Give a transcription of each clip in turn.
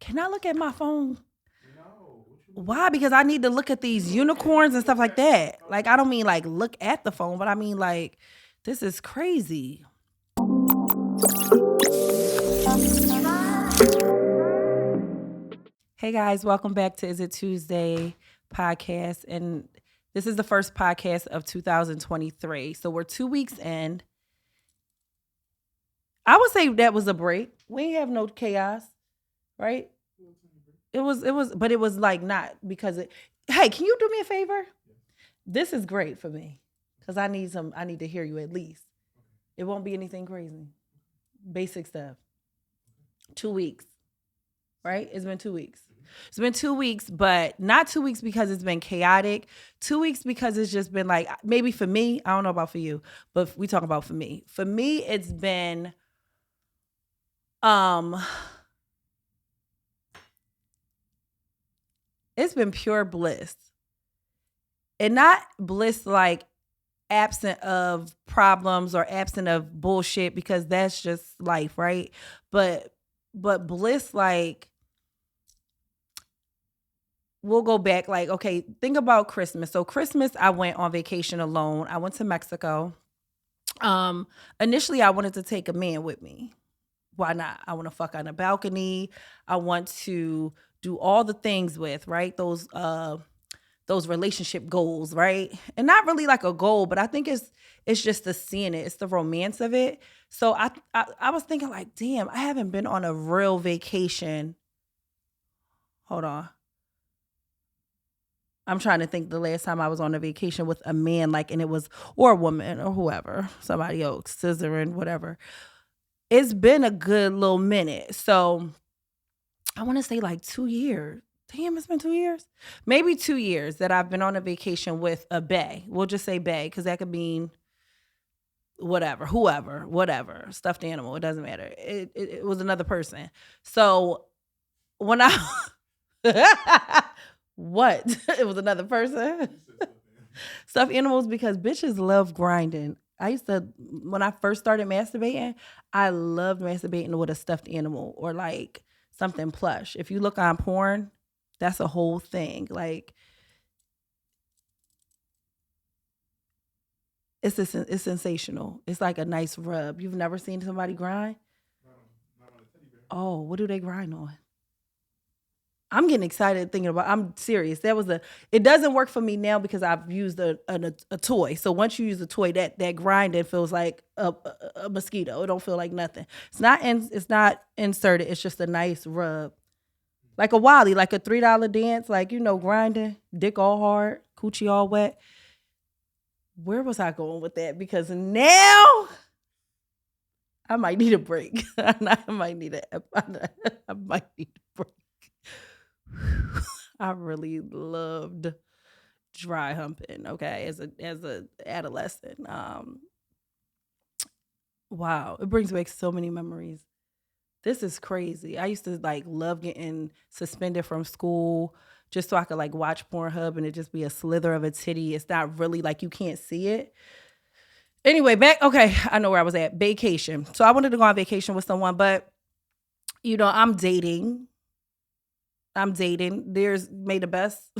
Can I look at my phone? Why? Because I need to look at these unicorns and stuff like that. Like, I don't mean like look at the phone, but I mean like, this is crazy. Hey guys, welcome back to Is It Tuesday podcast. And this is the first podcast of 2023. So we're 2 weeks in. I would say that was a break. We ain't have no chaos, right? It was, but it was like not because hey, can you do me a favor? This is great for me because I need to hear you at least. It won't be anything crazy. Basic stuff. 2 weeks, right? It's been 2 weeks. It's been 2 weeks, but not 2 weeks because it's been chaotic. 2 weeks because it's just been like, maybe for me, I don't know about for you, but we talk about for me. For me, it's been, it's been pure bliss. And not bliss like absent of problems or absent of bullshit because that's just life, right? But bliss like we'll go back like, okay, think about Christmas. So Christmas I went on vacation alone. I went to Mexico. Initially I wanted to take a man with me. Why not? I want to fuck on a balcony. I want to do all the things with, right? Those relationship goals, right? And not really like a goal, but I think it's just the seeing it. It's the romance of it. So I was thinking like, damn, I haven't been on a real vacation. Hold on. I'm trying to think the last time I was on a vacation with a man, like, and it was, or a woman or whoever, somebody else, scissoring, whatever. It's been a good little minute. So I want to say like 2 years. Damn, it's been 2 years. Maybe 2 years that I've been on a vacation with a bae. We'll just say bae because that could mean whatever, whoever, whatever, stuffed animal. It doesn't matter. It was another person. So when I, what? It was another person? Stuffed animals because bitches love grinding. I used to, when I first started masturbating, I loved masturbating with a stuffed animal or like something plush. If you look on porn, that's a whole thing. Like, it's sensational. It's like a nice rub. You've never seen somebody grind? Oh, what do they grind on? I'm getting excited thinking about. I'm serious. It doesn't work for me now because I've used a toy. So once you use a toy, that grind, it feels like a mosquito. It don't feel like nothing. It's not inserted. It's just a nice rub, like a Wally, like a $3 dance, like grinding, dick all hard, coochie all wet. Where was I going with that? Because now I might need a break. I might need a break. I really loved dry humping, okay, as a adolescent. Wow, it brings back so many memories. This is crazy. I used to like love getting suspended from school just so I could like watch Pornhub and it just be a slither of a titty. It's not really like you can't see it. Anyway, okay, I know where I was at. Vacation. So I wanted to go on vacation with someone, but I'm dating. There's may the best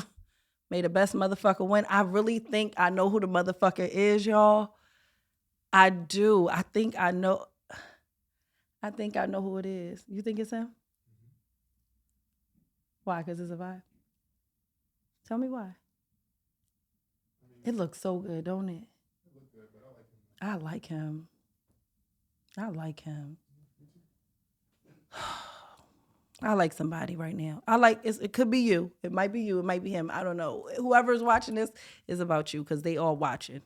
motherfucker win. I really think I know who the motherfucker is, y'all. I do. I think I know who it is. You think it's him? Why? Because it's a vibe. Tell me why. It looks so good, don't it? I like him. I like him. I like somebody right now. It could be you. It might be you. It might be him. I don't know. Whoever's watching this is about you because they all watching.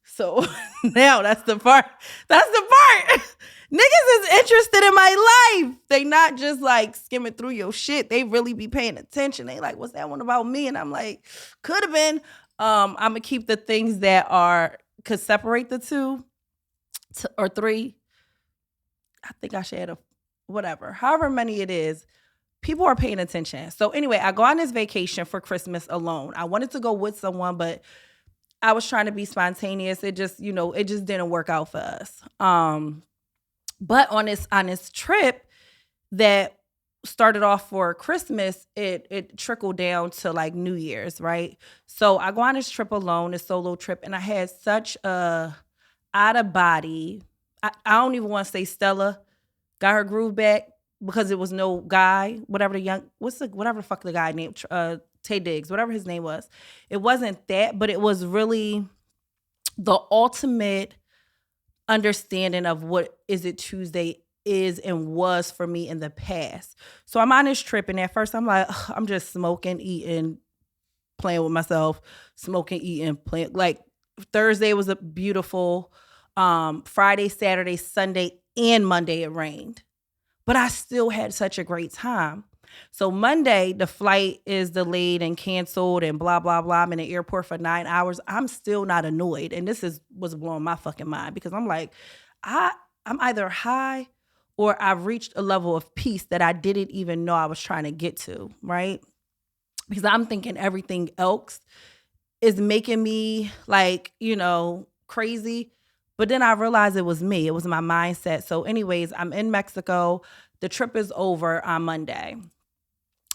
So now that's the part. Niggas is interested in my life. They not just like skimming through your shit. They really be paying attention. They like, what's that one about me? And I'm like, could have been. I'm going to keep the things that could separate the two or three. I think I should add whatever. However many it is, people are paying attention. So anyway, I go on this vacation for Christmas alone. I wanted to go with someone, but I was trying to be spontaneous. It just, it just didn't work out for us. But on this trip that started off for Christmas, it trickled down to like New Year's, right? So I go on this trip alone, this solo trip, and I had such a out of body. I don't even want to say Stella got her groove back because it was no guy, whatever the young, whatever the fuck the guy named, Tay Diggs, whatever his name was. It wasn't that, but it was really the ultimate understanding of what Is It Tuesday is and was for me in the past. So I'm on this trip, and at first I'm like, ugh, I'm just smoking, eating, playing with myself, smoking, eating, playing. Like Thursday was a beautiful. Friday, Saturday, Sunday, and Monday it rained, but I still had such a great time. So Monday, the flight is delayed and canceled and blah, blah, blah. I'm in the airport for 9 hours. I'm still not annoyed. And this is was blowing my fucking mind because I'm like, I, I'm either high or I've reached a level of peace that I didn't even know I was trying to get to, right? Because I'm thinking everything else is making me like, crazy. But then I realized it was me. It was my mindset. So, anyways, I'm in Mexico. The trip is over on Monday.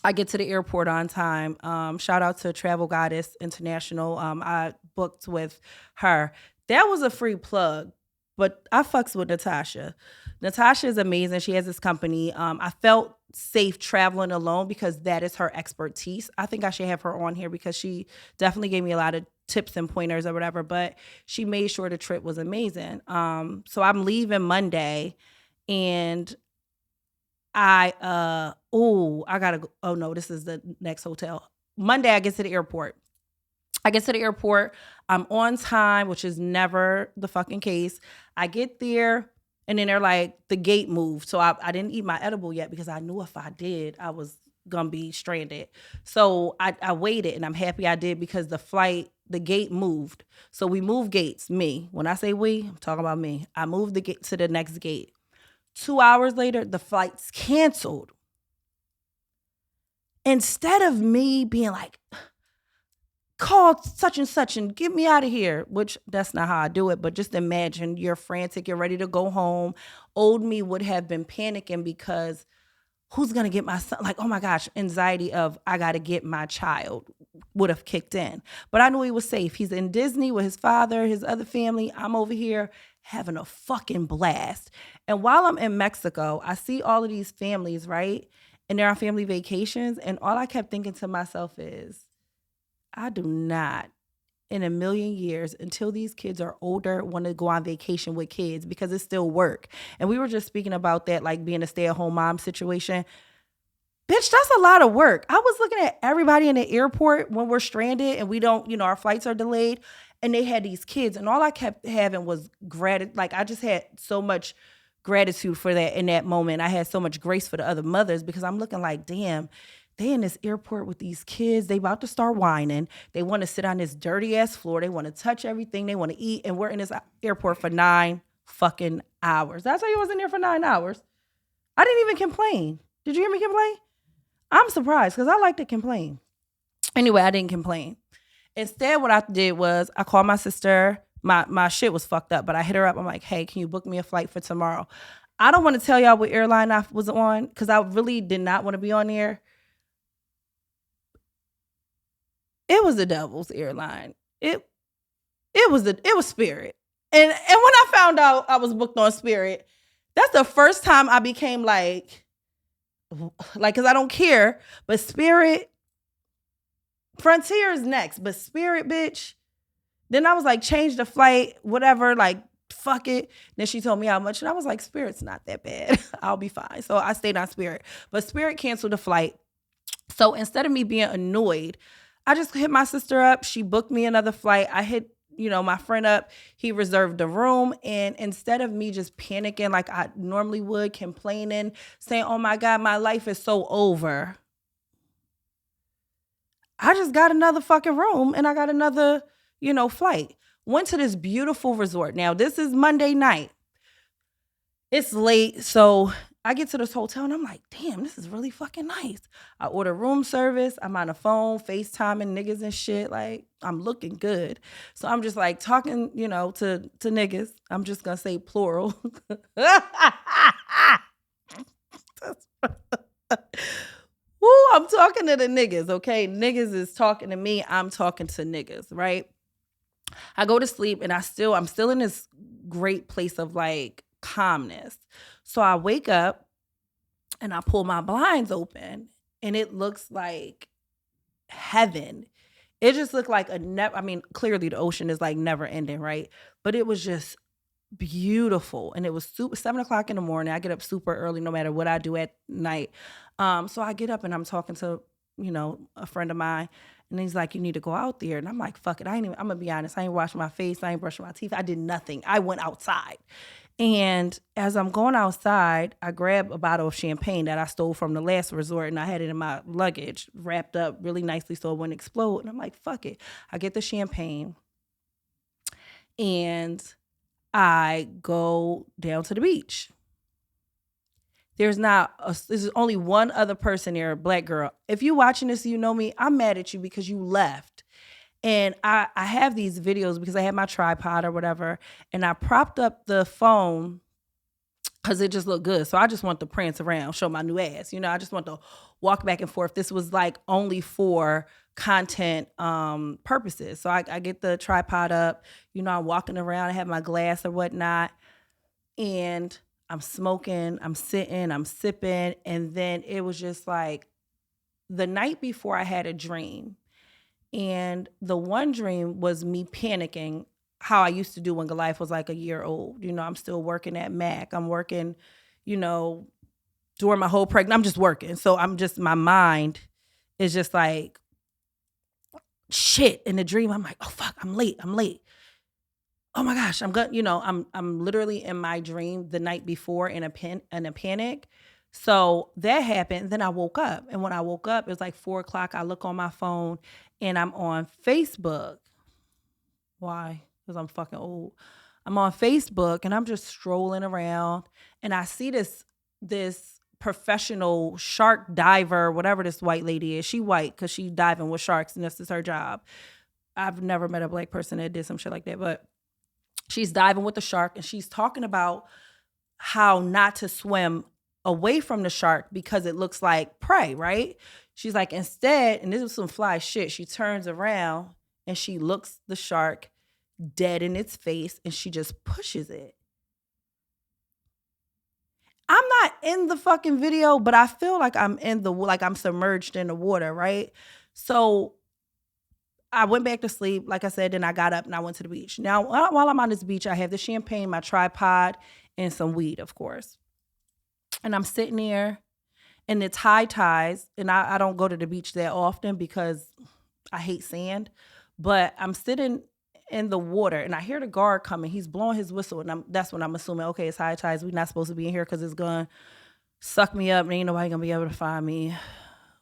I get to the airport on time. Shout out to Travel Goddess International. I booked with her. That was a free plug, but I fucks with Natasha. Natasha is amazing. She has this company. I felt safe traveling alone because that is her expertise. I think I should have her on here because she definitely gave me a lot of tips and pointers or whatever, but she made sure the trip was amazing. So I'm leaving Monday and I gotta go. Oh no, this is the next hotel. Monday, I get to the airport. I get to the airport. I'm on time, which is never the fucking case. I get there, and then they're like, the gate moved. So I didn't eat my edible yet because I knew if I did, I was gonna be stranded. So I waited, and I'm happy I did because the gate moved. So we moved gates. Me, when I say we, I'm talking about me. I moved the gate to the next gate. 2 hours later, the flight's canceled. Instead of me being like, call such and such and get me out of here, which that's not how I do it, but just imagine you're frantic, you're ready to go home. Old me would have been panicking because who's going to get my son? Like, oh my gosh, anxiety of I got to get my child would have kicked in. But I knew he was safe. He's in Disney with his father, his other family. I'm over here having a fucking blast. And while I'm in Mexico, I see all of these families, right? And they're on family vacations. And all I kept thinking to myself is, I do not in a million years until these kids are older want to go on vacation with kids because it's still work. And we were just speaking about that, like being a stay-at-home mom situation. Bitch, that's a lot of work. I was looking at everybody in the airport when we're stranded and we don't, our flights are delayed, and they had these kids, and all I kept having was gratitude. Like I just had so much gratitude for that in that moment. I had so much grace for the other mothers because I'm looking like, damn, they in this airport with these kids. They about to start whining. They want to sit on this dirty ass floor. They want to touch everything. They want to eat. And we're in this airport for 9 fucking hours. That's why you was in there for 9 hours. I didn't even complain. Did you hear me complain? I'm surprised because I like to complain. Anyway, I didn't complain. Instead, what I did was I called my sister. My shit was fucked up, but I hit her up. I'm like, hey, can you book me a flight for tomorrow? I don't want to tell y'all what airline I was on because I really did not want to be on there. It was the devil's airline. It was Spirit. And when I found out I was booked on Spirit, that's the first time I became like cuz I don't care, but Spirit Frontier is next, but Spirit, bitch. Then I was like, change the flight, whatever, like fuck it. Then she told me how much and I was like, Spirit's not that bad. I'll be fine. So I stayed on Spirit. But Spirit canceled the flight. So instead of me being annoyed, I just hit my sister up. She booked me another flight. I hit, my friend up. He reserved the room. And instead of me just panicking like I normally would, complaining, saying, oh my God, my life is so over, I just got another fucking room and I got another, flight. Went to this beautiful resort. Now, this is Monday night. It's late. So I get to this hotel and I'm like, damn, this is really fucking nice. I order room service. I'm on the phone, FaceTiming niggas and shit. Like, I'm looking good. So I'm just like talking, to niggas. I'm just going to say plural. Woo, I'm talking to the niggas, okay? Niggas is talking to me. I'm talking to niggas, right? I go to sleep and I'm still in this great place of like calmness. So I wake up and I pull my blinds open and it looks like heaven. It just looked like I mean, clearly the ocean is like never ending, right? But it was just beautiful. And it was 7 o'clock in the morning. I get up super early no matter what I do at night. So I get up and I'm talking to, a friend of mine. And he's like, you need to go out there. And I'm like, fuck it. I'm gonna be honest. I ain't washing my face. I ain't brushing my teeth. I did nothing. I went outside. And as I'm going outside, I grab a bottle of champagne that I stole from the last resort and I had it in my luggage, wrapped up really nicely so it wouldn't explode. And I'm like, fuck it. I get the champagne and I go down to the beach. There's only one other person there, a black girl. If you watching this, you know me, I'm mad at you because you left. And I have these videos because I had my tripod or whatever, and I propped up the phone because it just looked good. So I just want to prance around, show my new ass. I just want to walk back and forth. This was like only for content purposes. So I get the tripod up, I'm walking around, I have my glass or whatnot, and I'm smoking, I'm sitting, I'm sipping. And then it was just like the night before I had a dream. And the one dream was me panicking how I used to do when Goliath was like a year old. I'm still working at Mac. I'm working, during my whole pregnancy. I'm just working. So my mind is just like, shit. In the dream, I'm like, oh, fuck, I'm late. Oh my gosh, I'm literally in my dream the night before in a panic. So that happened. Then I woke up. And when I woke up, it was like 4 o'clock. I look on my phone and I'm on Facebook. Why? Because I'm fucking old. I'm on Facebook and I'm just strolling around and I see this professional shark diver, whatever this white lady is. She white because she's diving with sharks and this is her job. I've never met a black person that did some shit like that, but she's diving with the shark and she's talking about how not to swim away from the shark because it looks like prey, right? She's like, instead, and this is some fly shit, she turns around and she looks the shark dead in its face and she just pushes it. I'm not in the fucking video, but I feel like I'm submerged in the water, right? So I went back to sleep, like I said, then I got up and I went to the beach. Now, while I'm on this beach, I have the champagne, my tripod, and some weed, of course. And I'm sitting there, and it's high tides, and I don't go to the beach that often because I hate sand. But I'm sitting in the water, and I hear the guard coming. He's blowing his whistle, and that's when I'm assuming, okay, it's high tides. We're not supposed to be in here because it's going to suck me up, and ain't nobody going to be able to find me.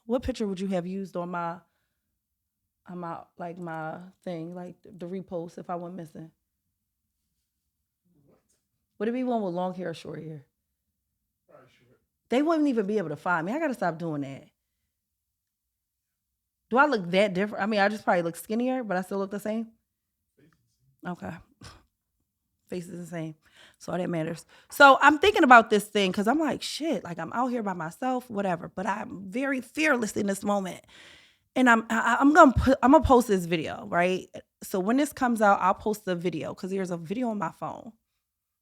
What picture would you have used on my thing, like the repost if I went missing? Would it be one with long hair or short hair? Probably short. They wouldn't even be able to find me. I gotta stop doing that. Do I look that different? I mean, I just probably look skinnier, but I still look the same. Okay. Face is the same. So all that matters. So I'm thinking about this thing because I'm like, shit, like I'm out here by myself, whatever. But I'm very fearless in this moment. And I'm gonna post this video, right? So when this comes out, I'll post the video because there's a video on my phone.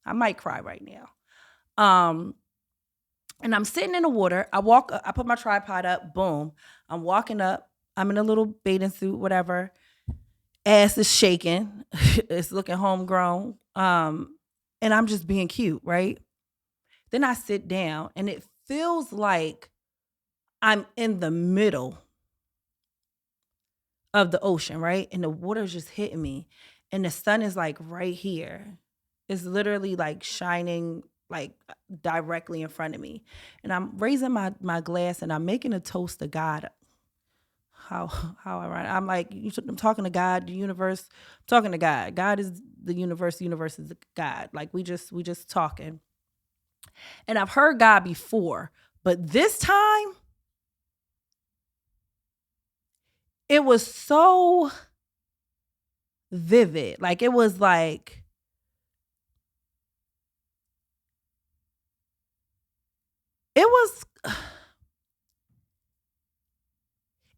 I might cry right now. And I'm sitting in the water. I put my tripod up, boom. I'm walking up. I'm in a little bathing suit, whatever. Ass is shaking. It's looking homegrown. And I'm just being cute, right? Then I sit down and it feels like I'm in the middle of the ocean, right? And the water's just hitting me. And the sun is like right here. It's literally like shining like directly in front of me. And I'm raising my glass and I'm making a toast to God. How ironic. I'm like, I'm talking to God, the universe. I'm talking to God. God is the universe is God. Like we just talking. And I've heard God before, but this time it was so vivid. Like it was like it was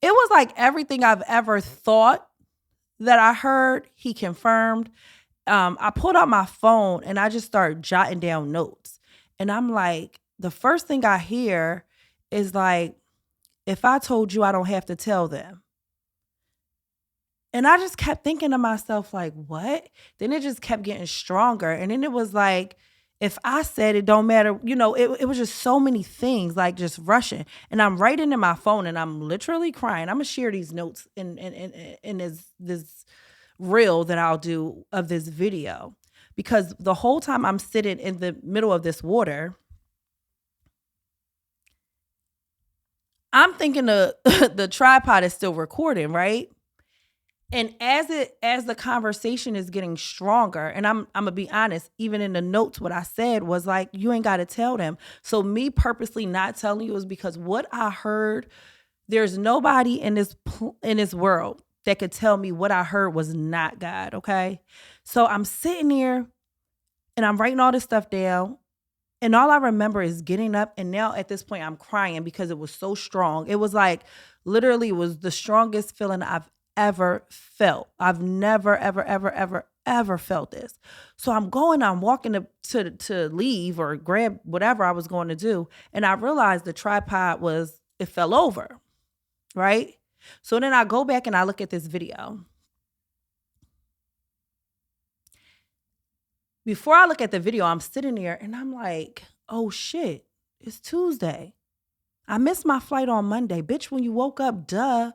It was like everything I've ever thought that I heard, he confirmed. I pulled out my phone and I just started jotting down notes. And I'm like, the first thing I hear is like, if I told you, I don't have to tell them. And I just kept thinking to myself, like, what? Then it just kept getting stronger. And then it was like, if I said it, don't matter. It was just so many things, like just rushing. And I'm writing in my phone and I'm literally crying. I'm going to share these notes in this reel that I'll do of this video. Because the whole time I'm sitting in the middle of this water, I'm thinking the tripod is still recording, right? And as the conversation is getting stronger, and I'm gonna be honest, even in the notes, what I said was like, you ain't gotta tell them. So me purposely not telling you is because what I heard, there's nobody in this world that could tell me what I heard was not God. Okay. So I'm sitting here and I'm writing all this stuff down. And all I remember is getting up, and now at this point I'm crying because it was so strong. It was like literally, it was the strongest feeling I've ever felt. I've never, ever, ever, ever, ever felt this. So I'm walking to leave or grab whatever I was going to do, and I realized the tripod it fell over, right? So then I go back and I look at this video. Before I look at the video, I'm sitting there and I'm like, oh shit, it's Tuesday. I missed my flight on Monday. Bitch, when you woke up, duh,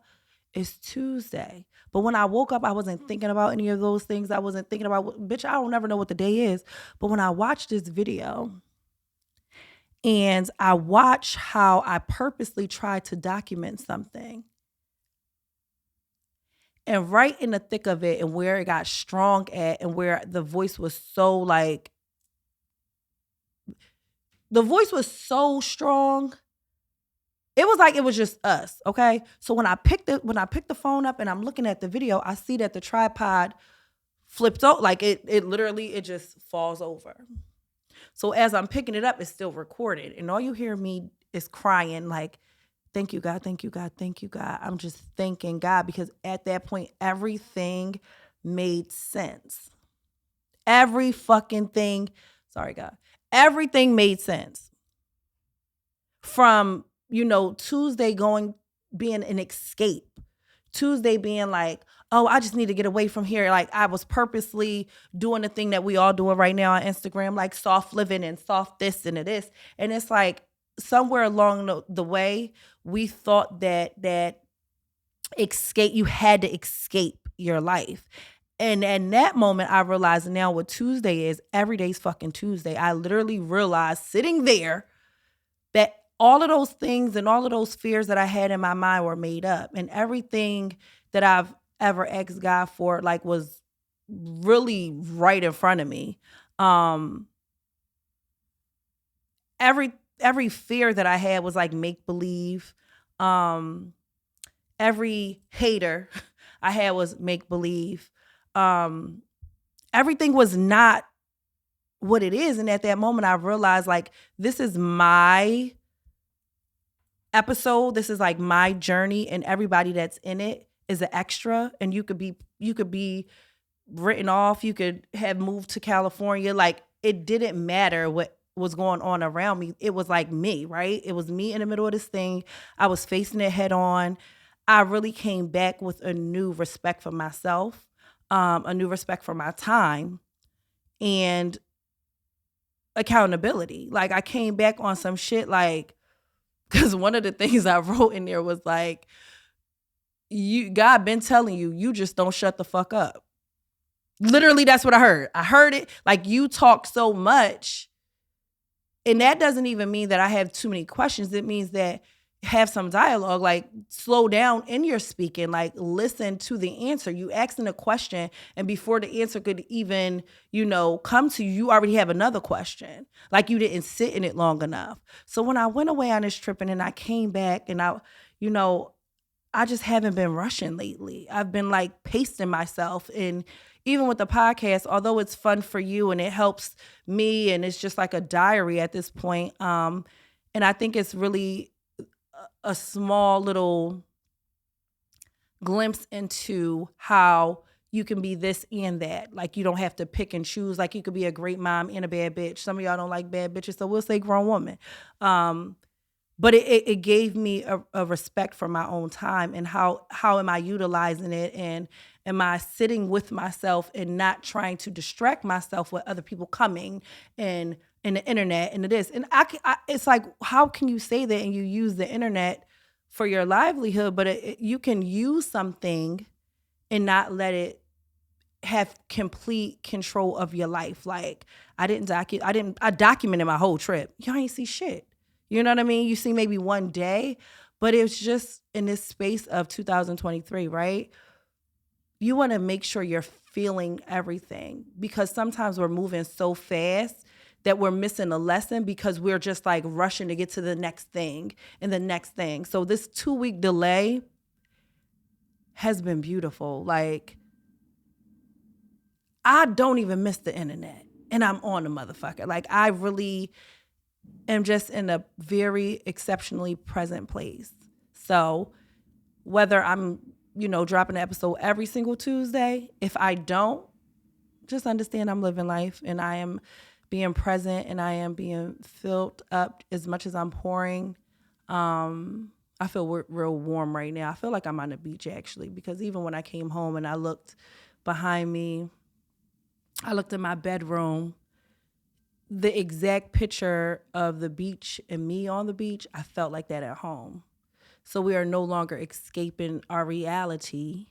it's Tuesday. But when I woke up, I wasn't thinking about any of those things. I wasn't thinking about, bitch, I don't ever know what the day is. But when I watched this video and I watch how I purposely tried to document something, and right in the thick of it and where it got strong at and where the voice was so like, the voice was so strong. It was like it was just us, okay? So when I picked the phone up and I'm looking at the video, I see that the tripod flipped out, like it literally it just falls over. So as I'm picking it up, it's still recorded, and all you hear me is crying like, thank you, God, thank you, God, thank you, God. I'm just thanking God because at that point, everything made sense. Every fucking thing, sorry, God. Everything made sense. From, Tuesday being an escape. Tuesday being like, oh, I just need to get away from here. Like I was purposely doing the thing that we all doing right now on Instagram, like soft living and soft this and this. And it's like somewhere along the way, we thought that escape, you had to escape your life. And in that moment, I realized now what Tuesday is, every day's fucking Tuesday. I literally realized sitting there that all of those things and all of those fears that I had in my mind were made up. And everything that I've ever asked God for, like, was really right in front of me. Every fear that I had was like make believe. Every hater I had was make believe. Everything was not what it is. And at that moment, I realized like this is my episode. This is like my journey, and everybody that's in it is an extra. And you could be written off. You could have moved to California. Like it didn't matter what was going on around me. It was like me, right? It was me in the middle of this thing. I was facing it head on. I really came back with a new respect for myself, a new respect for my time, and accountability. Like I came back on some shit like, because one of the things I wrote in there was like, God been telling you, you just don't shut the fuck up. Literally, that's what I heard. I heard it like you talk so much. And that doesn't even mean that I have too many questions. It means that have some dialogue, like slow down in your speaking, like listen to the answer. You asking a question, and before the answer could even, come to you, you already have another question. Like you didn't sit in it long enough. So when I went away on this trip and then I came back and I just haven't been rushing lately. I've been like pacing myself. And even with the podcast, although it's fun for you and it helps me and it's just like a diary at this point. And I think it's really a small little glimpse into how you can be this and that. Like, you don't have to pick and choose. Like, you could be a great mom and a bad bitch. Some of y'all don't like bad bitches, so we'll say grown woman. But it gave me a respect for my own time, and how am I utilizing it, and am I sitting with myself and not trying to distract myself with other people coming and the internet and this. And it's like, how can you say that and you use the internet for your livelihood, but you can use something and not let it have complete control of your life. Like, I documented my whole trip. Y'all ain't see shit. You know what I mean? You see maybe one day, but it's just in this space of 2023, right? You want to make sure you're feeling everything, because sometimes we're moving so fast that we're missing a lesson because we're just like rushing to get to the next thing and the next thing. So this 2-week delay has been beautiful. Like, I don't even miss the internet, and I'm on the motherfucker. Like, I really am just in a very exceptionally present place. So whether I'm, dropping an episode every single Tuesday, if I don't, just understand I'm living life, and I am being present, and I am being filled up as much as I'm pouring. I feel real warm right now. I feel like I'm on the beach, actually, because even when I came home and I looked behind me, I looked in my bedroom, the exact picture of the beach and me on the beach, I felt like that at home. So we are no longer escaping our reality.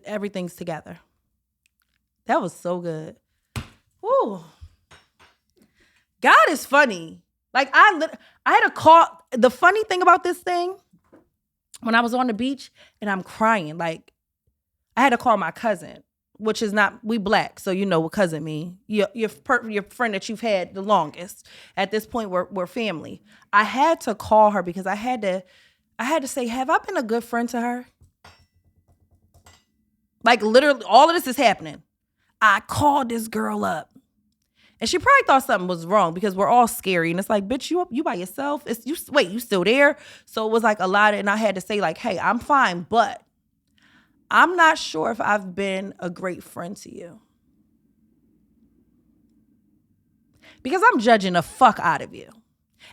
Everything's together. That was so good. Woo. God is funny. Like, I had a call. The funny thing about this thing, when I was on the beach and I'm crying, like, I had to call my cousin, which is not, we black, so you know what cousin mean. Your friend that you've had the longest. At this point, we're family. I had to call her because I had to say, have I been a good friend to her? Like, literally, all of this is happening. I called this girl up, and she probably thought something was wrong because we're all scary. And it's like, bitch, you by yourself? You still there? So it was like a lot and I had to say, like, hey, I'm fine, but I'm not sure if I've been a great friend to you. Because I'm judging the fuck out of you.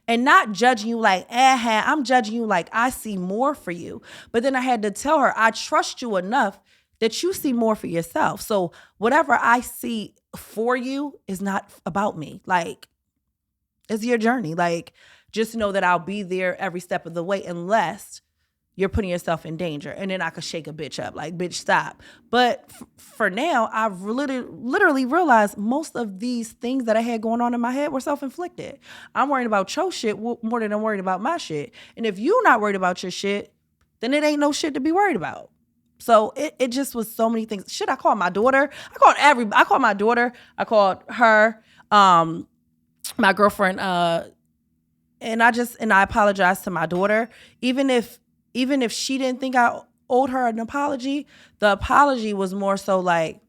And not judging you like, I'm judging you like I see more for you. But then I had to tell her, I trust you enough that you see more for yourself. So whatever I see for you is not about me. Like, it's your journey. Like, just know that I'll be there every step of the way unless you're putting yourself in danger. And then I could shake a bitch up, like, bitch, stop. But for now, I've literally realized most of these things that I had going on in my head were self-inflicted. I'm worried about your shit more than I'm worried about my shit. And if you're not worried about your shit, then it ain't no shit to be worried about. So it just was so many things. Shit, I called my daughter. I called my daughter. I called her, my girlfriend, and I apologized to my daughter. Even if she didn't think I owed her an apology, the apology was more so like,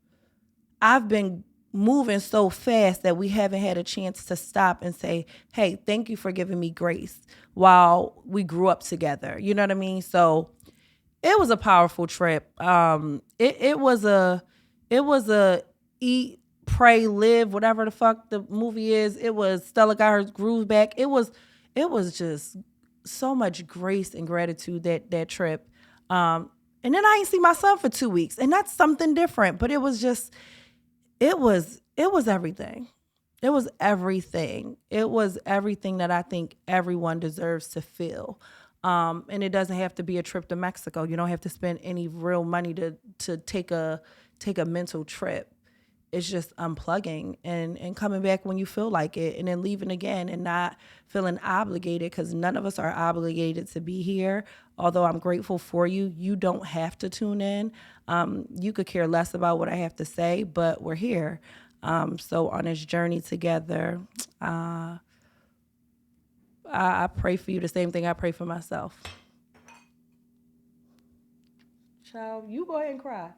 I've been moving so fast that we haven't had a chance to stop and say, hey, thank you for giving me grace while we grew up together. You know what I mean? So it was a powerful trip. It was a eat, pray, live, whatever the fuck the movie is. It was Stella got her groove back. It was just so much grace and gratitude that trip. And then I ain't see my son for 2 weeks, and that's something different. But it was everything. It was everything. It was everything that I think everyone deserves to feel. And it doesn't have to be a trip to Mexico. You don't have to spend any real money to take a mental trip. It's just unplugging and coming back when you feel like it, and then leaving again and not feeling obligated, because none of us are obligated to be here. Although I'm grateful for you, you don't have to tune in. You could care less about what I have to say, but we're here. So on this journey together, I pray for you the same thing I pray for myself. Child, you go ahead and cry.